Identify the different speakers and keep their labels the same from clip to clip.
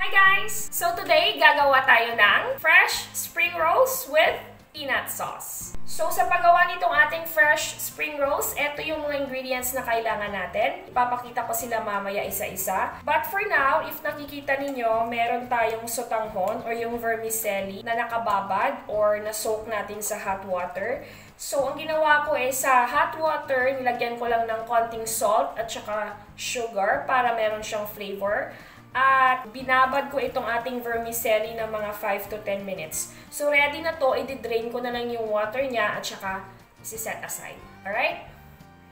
Speaker 1: Hi guys! So today, gagawa tayo ng fresh spring rolls with peanut sauce. So sa paggawa nitong ating fresh spring rolls, ito yung mga ingredients na kailangan natin. Ipapakita ko sila mamaya isa-isa. But for now, if nakikita ninyo, meron tayong sotanghon or yung vermicelli na nakababad or na-soak natin sa hot water. So ang ginawa ko sa hot water, nilagyan ko lang ng konting salt at saka sugar para meron siyang flavor. At binabad ko itong ating vermicelli ng mga 5 to 10 minutes. So ready na to, i-drain ko na lang yung water niya at saka isi-set aside. Alright?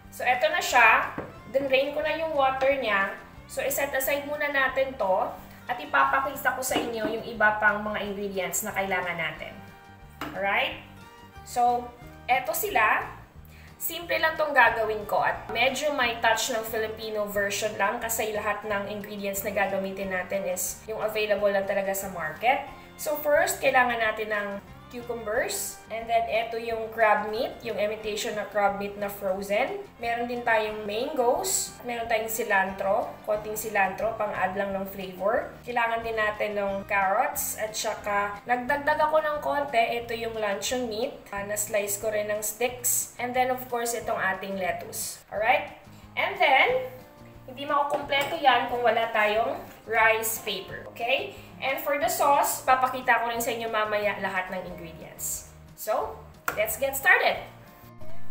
Speaker 1: So eto na siya. Drain ko na yung water niya. So i-set aside muna natin to at ipapakita ko sa inyo yung iba pang mga ingredients na kailangan natin. Alright? So eto sila. Simple lang tong gagawin ko at medyo may touch ng Filipino version lang kasi lahat ng ingredients na gagamitin natin is yung available lang talaga sa market. So first, kailangan natin ng cucumbers and then ito yung crab meat, yung imitation na crab meat na frozen. Meron din tayong mangoes, meron tayong cilantro, konting cilantro pang-add lang ng flavor. Kailangan din natin ng carrots at saka nagdagdag ako ng konti, ito yung luncheon meat, na-slice ko rin ng sticks. And then of course, itong ating lettuce. Alright? And then, hindi makukumpleto yan kung wala tayong rice paper. Okay? And for the sauce, papakita ko rin sa inyo mamaya lahat ng ingredients. So, let's get started!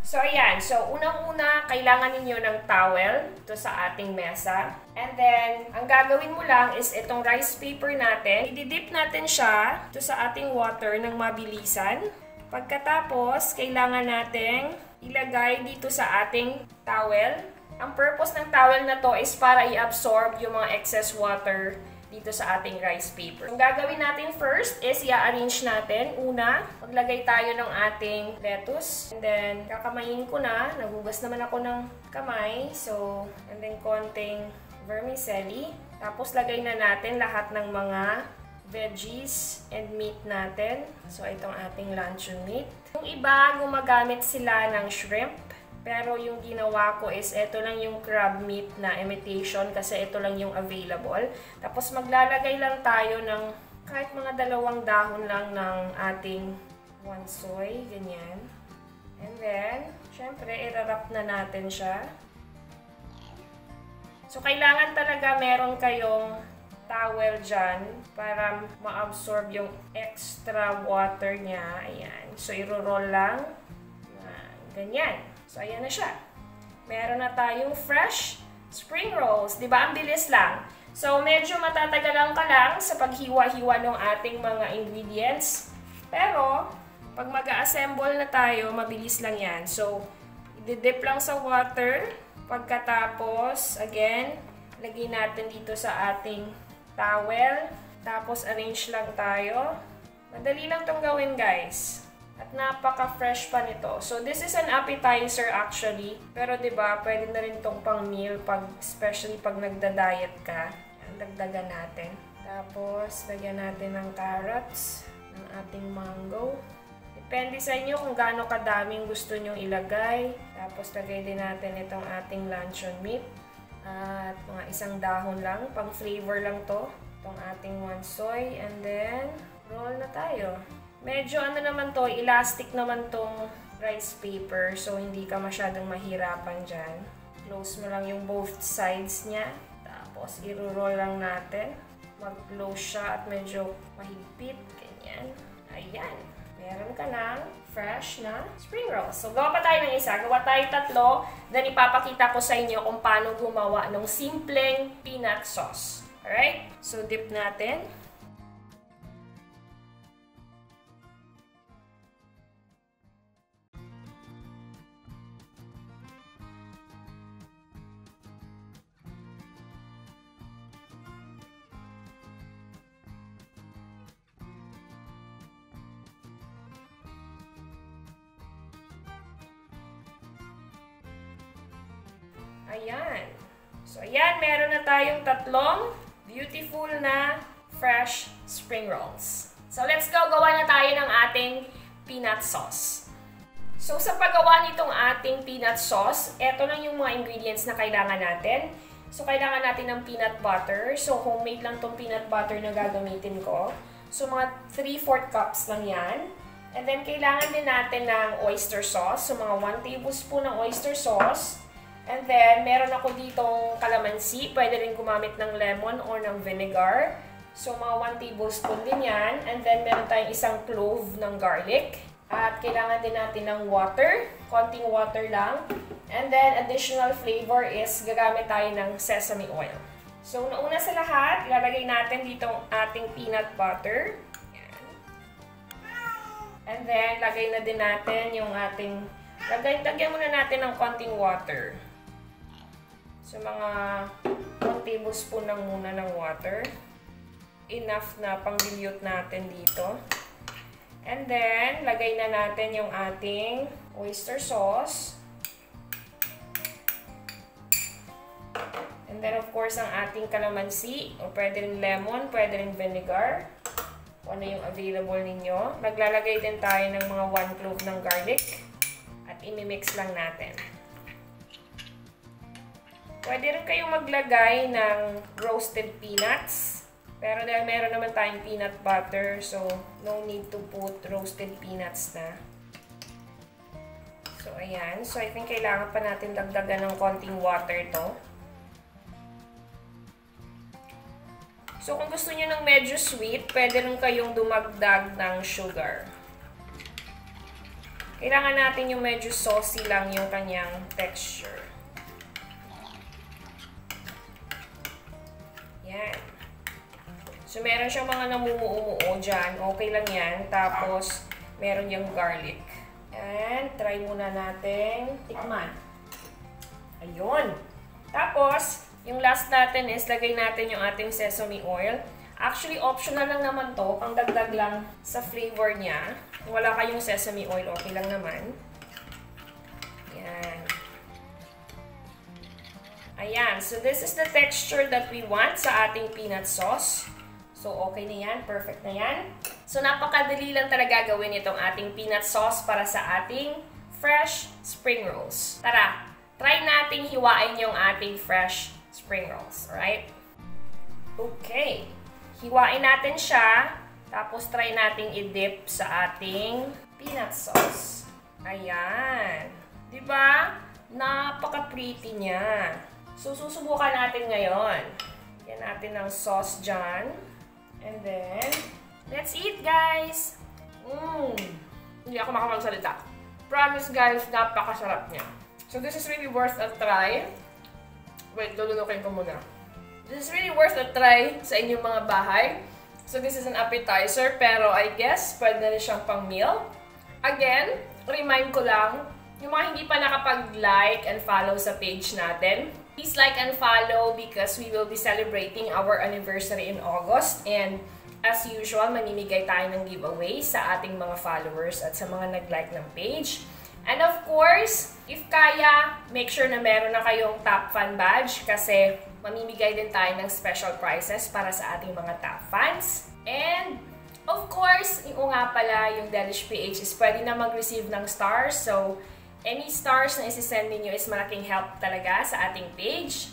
Speaker 1: So, ayan. So, unang-una, kailangan ninyo ng towel to sa ating mesa. And then, ang gagawin mo lang is itong rice paper natin. I-dip natin siya to sa ating water ng mabilisan. Pagkatapos, kailangan nating ilagay dito sa ating towel. Ang purpose ng towel na to is para i-absorb yung mga excess water dito sa ating rice paper. Ang gagawin natin first is i-arrange natin. Una, maglagay tayo ng ating lettuce. And then, kakamayin ko na. Nagugas naman ako ng kamay. So, and then konting vermicelli. Tapos, lagay na natin lahat ng mga veggies and meat natin. So, itong ating luncheon meat. Yung iba, gumagamit sila ng shrimp. Pero yung ginawa ko is ito lang yung crab meat na imitation kasi ito lang yung available. Tapos maglalagay lang tayo ng kahit mga 2 dahon lang ng ating wansoy, ganyan. And then, syempre, irarap na natin siya. So, kailangan talaga meron kayong towel dyan para ma-absorb yung extra water niya. Ayan. So, iro-roll lang. Ganyan. So, ayan na siya. Meron na tayong fresh spring rolls. Diba? Ang bilis lang. So, medyo matatagalan ka lang sa paghiwa-hiwa ng ating mga ingredients. Pero, pag mag-assemble na tayo, mabilis lang yan. So, i-dip lang sa water. Pagkatapos, again, lagay natin dito sa ating towel. Tapos, arrange lang tayo. Madali lang itong gawin, guys. At napaka-fresh pa nito. So, this is an appetizer actually. Pero, diba, pwede na rin itong pang meal, especially pag nagda-diet ka. Yan, dagdagan natin. Tapos, lagyan natin ng carrots, ng ating mango. Depende sa inyo kung gaano kadaming gusto nyong ilagay. Tapos, lagay din natin itong ating luncheon meat. At mga 1 dahon lang. Pang flavor lang to. Itong ating wansoy. And then, roll na tayo. Medyo ano naman to, elastic naman tong rice paper. So, hindi ka masyadong mahirapan dyan. Close mo lang yung both sides niya. Tapos, i-roll lang natin. Mag-close siya at medyo mahigpit. Ganyan. Ayan. Meron ka ng fresh na spring rolls. So, gawa pa tayo ng isa. Gawa tayo 3. Then, ipapakita ko sa inyo kung paano gumawa ng simpleng peanut sauce. Alright? So, dip natin. Ayan. So, ayan. Meron na tayong 3 beautiful na fresh spring rolls. So, let's go. Gawa na tayo ng ating peanut sauce. So, sa paggawa nitong ating peanut sauce, eto lang yung mga ingredients na kailangan natin. So, kailangan natin ng peanut butter. So, homemade lang tong peanut butter na gagamitin ko. So, mga 3/4 cups lang yan. And then, kailangan din natin ng oyster sauce. So, mga 1 tablespoon ng oyster sauce. And then, meron ako ditong kalamansi. Pwede rin gumamit ng lemon or ng vinegar. So, mga 1 tablespoon din yan. And then, meron tayong isang clove ng garlic. At kailangan din natin ng water. Konting water lang. And then, additional flavor is gagamit tayo ng sesame oil. So, nauna sa lahat, ilalagay natin dito ang ating peanut butter. Yan. And then, lagay na din natin yung ating... Lagyan muna natin ng konting water. So, mga 1 tablespoon lang muna ng water. Enough na pang-dilute natin dito. And then, lagay na natin yung ating oyster sauce. And then, of course, ang ating kalamansi. O pwede rin lemon, pwede rin vinegar. Kung ano yung available ninyo. Maglalagay din tayo ng mga 1 clove ng garlic. At imimix lang natin. Pwede rin kayong maglagay ng roasted peanuts. Pero dahil meron naman tayong peanut butter, so no need to put roasted peanuts na. So, ayan. So, I think kailangan pa natin dagdagan ng konting water to. So, kung gusto niyo ng medyo sweet, pwede rin kayong dumagdag ng sugar. Kailangan natin yung medyo saucy lang yung kanyang texture. Yan. So, meron siyang mga namumuo-muo dyan. Okay lang yan. Tapos, meron yung garlic. And, try muna natin tikman. Ayun. Tapos, yung last natin is, lagay natin yung ating sesame oil. Actually, optional lang naman to. Pangdagdag lang sa flavor niya. Kung wala kayong sesame oil, okay lang naman. Yan. Ayan. So, this is the texture that we want sa ating peanut sauce. So, okay na yan. Perfect na yan. So, napakadali lang talaga gawin itong ating peanut sauce para sa ating fresh spring rolls. Tara, try nating hiwain yung ating fresh spring rolls. Alright? Okay. Hiwain natin siya. Tapos, try nating i-dip sa ating peanut sauce. Ayan. Diba? Napaka-pretty niya. So, susubukan natin ngayon. Yan natin ng sauce dyan. And then, let's eat, guys! Hindi ako makapagsalita. Promise, guys, napakasarap niya. So, this is really worth a try. Wait, lulunukin ko muna. This is really worth a try sa inyong mga bahay. So, this is an appetizer, pero I guess, pwede na rin siyang pang meal. Again, remind ko lang, yung mga hindi pa nakapag-like and follow sa page natin, please like and follow because we will be celebrating our anniversary in August. And as usual, mamimigay tayo ng giveaway sa ating mga followers at sa mga nag-like ng page. And of course, if kaya, make sure na meron na kayong top fan badge kasi mamimigay din tayo ng special prizes para sa ating mga top fans. And of course, yung nga pala, yung Delish PH is pwede na mag-receive ng stars. So, any stars na isi-send ninyo is malaking help talaga sa ating page.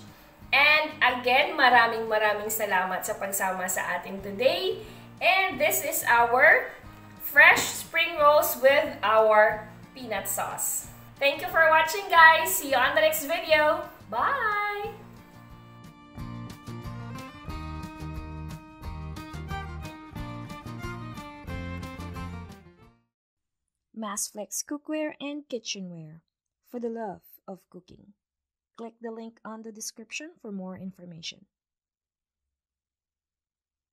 Speaker 1: And again, maraming salamat sa pagsama sa atin today. And this is our fresh spring rolls with our peanut sauce. Thank you for watching, guys. See you on the next video. Bye!
Speaker 2: Masflex cookware and kitchenware for the love of cooking. Click the link on the description for more information.